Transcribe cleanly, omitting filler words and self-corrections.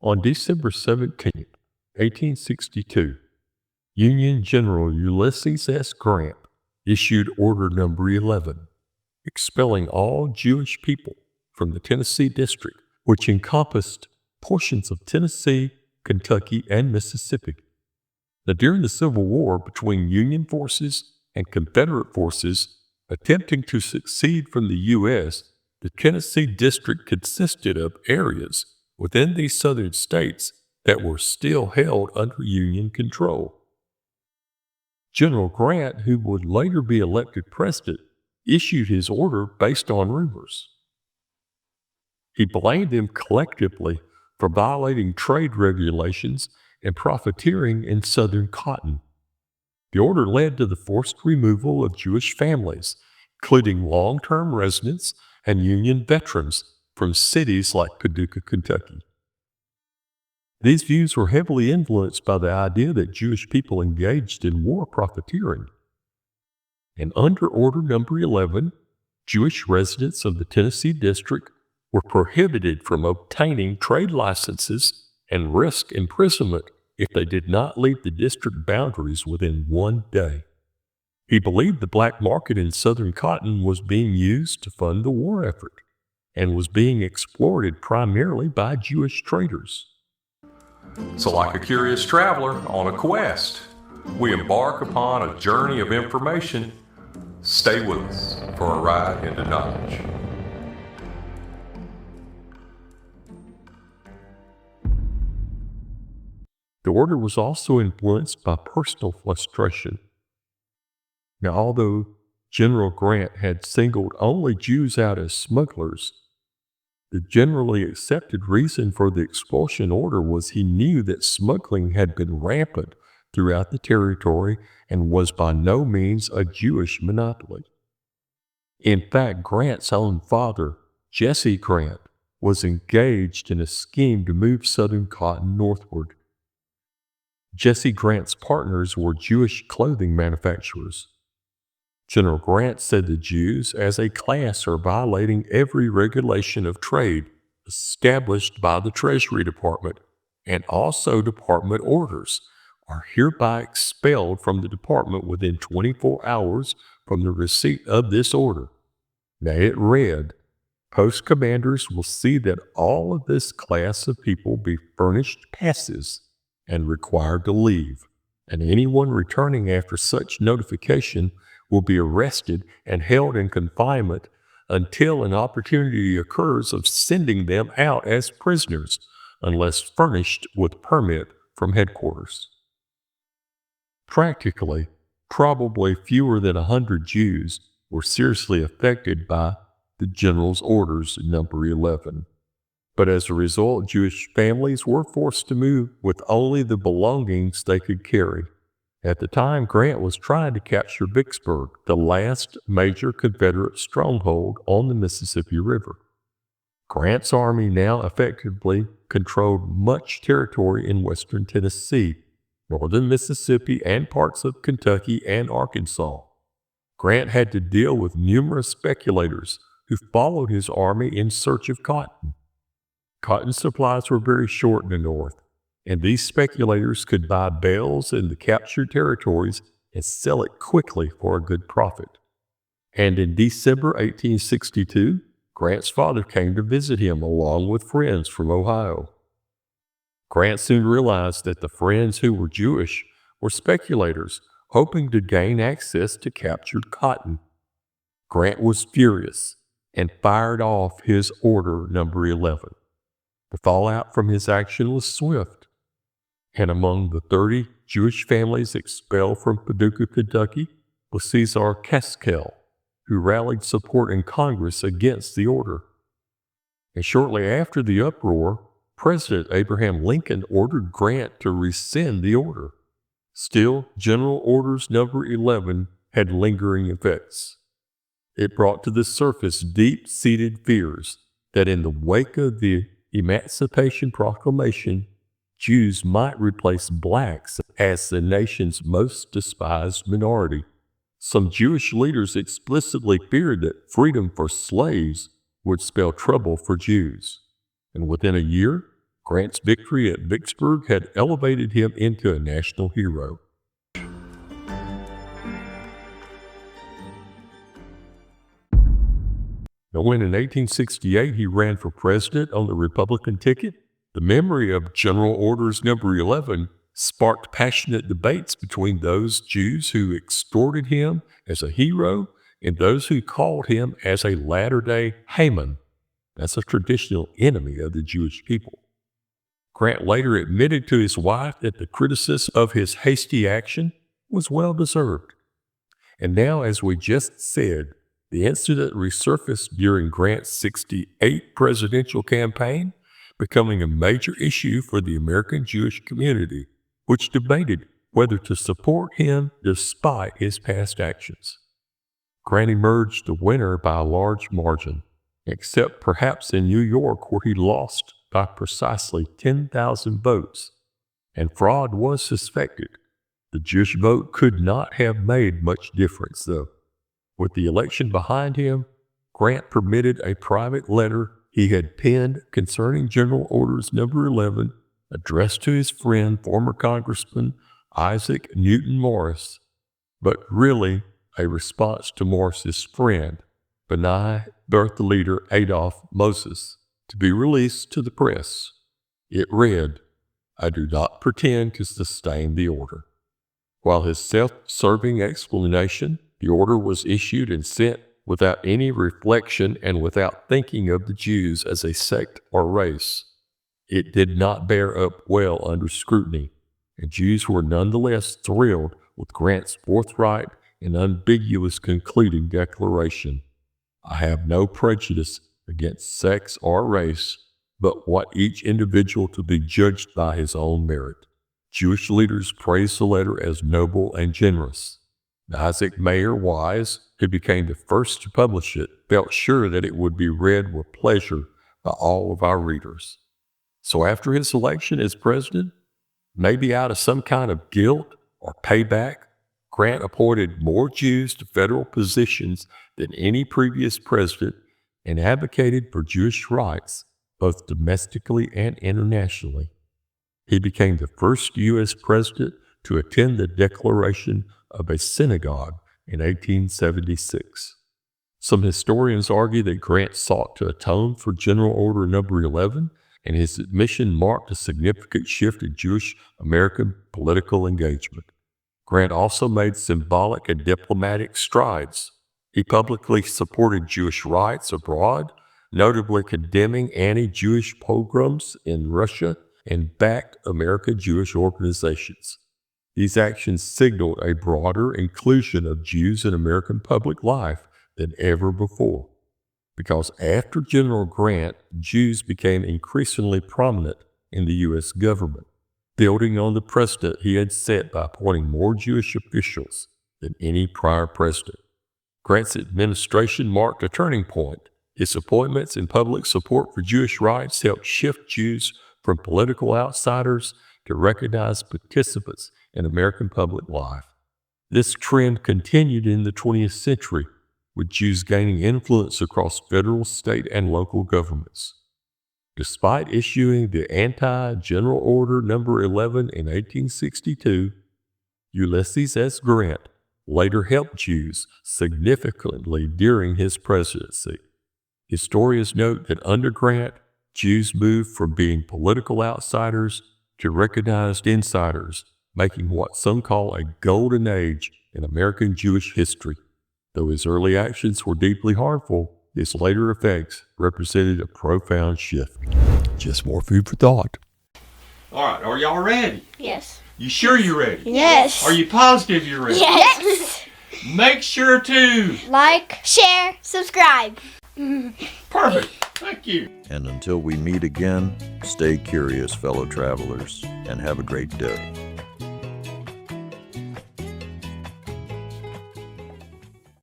On December 17, 1862, Union General Ulysses S. Grant issued Order Number 11, expelling all Jewish people from the Tennessee District, which encompassed portions of Tennessee, Kentucky, and Mississippi. Now, during the Civil War between Union forces and Confederate forces attempting to secede from the U.S., the Tennessee District consisted of areas within these southern states that were still held under Union control. General Grant, who would later be elected president, issued his order based on rumors. He blamed them collectively for violating trade regulations and profiteering in Southern cotton. The order led to the forced removal of Jewish families, including long-term residents and Union veterans from cities like Paducah, Kentucky. These views were heavily influenced by the idea that Jewish people engaged in war profiteering. And under Order Number 11, Jewish residents of the Tennessee District were prohibited from obtaining trade licenses and risk imprisonment if they did not leave the district boundaries within 1 day. He believed the black market in Southern cotton was being used to fund the war effort and was being exploited primarily by Jewish traders. So like a curious traveler on a quest, we embark upon a journey of information. Stay with us for a ride into knowledge. The order was also influenced by personal frustration. Now, although General Grant had singled only Jews out as smugglers, the generally accepted reason for the expulsion order was he knew that smuggling had been rampant throughout the territory and was by no means a Jewish monopoly. In fact, Grant's own father, Jesse Grant, was engaged in a scheme to move Southern cotton northward. Jesse Grant's partners were Jewish clothing manufacturers. General Grant said the Jews as a class are violating every regulation of trade established by the Treasury Department, and also department orders are hereby expelled from the department within 24 hours from the receipt of this order. Now it read, post commanders will see that all of this class of people be furnished passes and required to leave, and anyone returning after such notification will be arrested and held in confinement until an opportunity occurs of sending them out as prisoners, unless furnished with permit from headquarters. Practically, probably fewer than 100 Jews were seriously affected by the general's orders number 11. But as a result, Jewish families were forced to move with only the belongings they could carry. At the time, Grant was trying to capture Vicksburg, the last major Confederate stronghold on the Mississippi River. Grant's army now effectively controlled much territory in western Tennessee, northern Mississippi, and parts of Kentucky and Arkansas. Grant had to deal with numerous speculators who followed his army in search of cotton. Cotton supplies were very short in the North, and these speculators could buy bales in the captured territories and sell it quickly for a good profit. And in December 1862, Grant's father came to visit him along with friends from Ohio. Grant soon realized that the friends who were Jewish were speculators hoping to gain access to captured cotton. Grant was furious and fired off his order number 11. The fallout from his action was swift, and among the 30 Jewish families expelled from Paducah, Kentucky, was Cesar Kaskel, who rallied support in Congress against the order. And shortly after the uproar, President Abraham Lincoln ordered Grant to rescind the order. Still, General Orders Number 11 had lingering effects. It brought to the surface deep-seated fears that in the wake of the Emancipation Proclamation, Jews might replace blacks as the nation's most despised minority. Some Jewish leaders explicitly feared that freedom for slaves would spell trouble for Jews. And within a year, Grant's victory at Vicksburg had elevated him into a national hero. Now, when in 1868 he ran for president on the Republican ticket, the memory of General Orders Number 11 sparked passionate debates between those Jews who extorted him as a hero and those who called him as a latter-day Haman. That's a traditional enemy of the Jewish people. Grant later admitted to his wife that the criticism of his hasty action was well-deserved. And now, as we just said, the incident resurfaced during Grant's 68 presidential campaign, becoming a major issue for the American Jewish community, which debated whether to support him despite his past actions. Grant emerged the winner by a large margin, except perhaps in New York, where he lost by precisely 10,000 votes, and fraud was suspected. The Jewish vote could not have made much difference, though. With the election behind him, Grant permitted a private letter he had penned concerning General Orders Number 11, addressed to his friend, former Congressman Isaac Newton Morris, but really a response to Morris's friend, B'nai B'rith leader Adolph Moses, to be released to the press. It read, "I do not pretend to sustain the order." While his self-serving explanation, the order was issued and sent without any reflection and without thinking of the Jews as a sect or race. It did not bear up well under scrutiny, and Jews were nonetheless thrilled with Grant's forthright and unambiguous concluding declaration. "I have no prejudice against sex or race, but want each individual to be judged by his own merit." Jewish leaders praised the letter as noble and generous. Isaac Mayer Wise, who became the first to publish it, felt sure that it would be read with pleasure by all of our readers. So after his election as president, maybe out of some kind of guilt or payback, Grant appointed more Jews to federal positions than any previous president and advocated for Jewish rights, both domestically and internationally. He became the first U.S. president to attend the declaration of a synagogue in 1876. Some historians argue that Grant sought to atone for General Order Number 11, and his admission marked a significant shift in Jewish American political engagement. Grant also made symbolic and diplomatic strides. He publicly supported Jewish rights abroad, notably condemning anti-Jewish pogroms in Russia, and backed American Jewish organizations. These actions signaled a broader inclusion of Jews in American public life than ever before. Because after General Grant, Jews became increasingly prominent in the U.S. government, building on the precedent he had set by appointing more Jewish officials than any prior president. Grant's administration marked a turning point. His appointments and public support for Jewish rights helped shift Jews from political outsiders to recognized participants in American public life. This trend continued in the 20th century, with Jews gaining influence across federal, state, and local governments. Despite issuing the anti-General Order Number 11 in 1862, Ulysses S. Grant later helped Jews significantly during his presidency. Historians note that under Grant, Jews moved from being political outsiders to recognized insiders, making what some call a golden age in American Jewish history. Though his early actions were deeply harmful, his later effects represented a profound shift. Just more food for thought. All right, are y'all ready? Yes. You sure you're ready? Yes. Are you positive you're ready? Yes. Make sure to Like, share, subscribe. Perfect. Thank you. And until we meet again, stay curious, fellow travelers, and have a great day.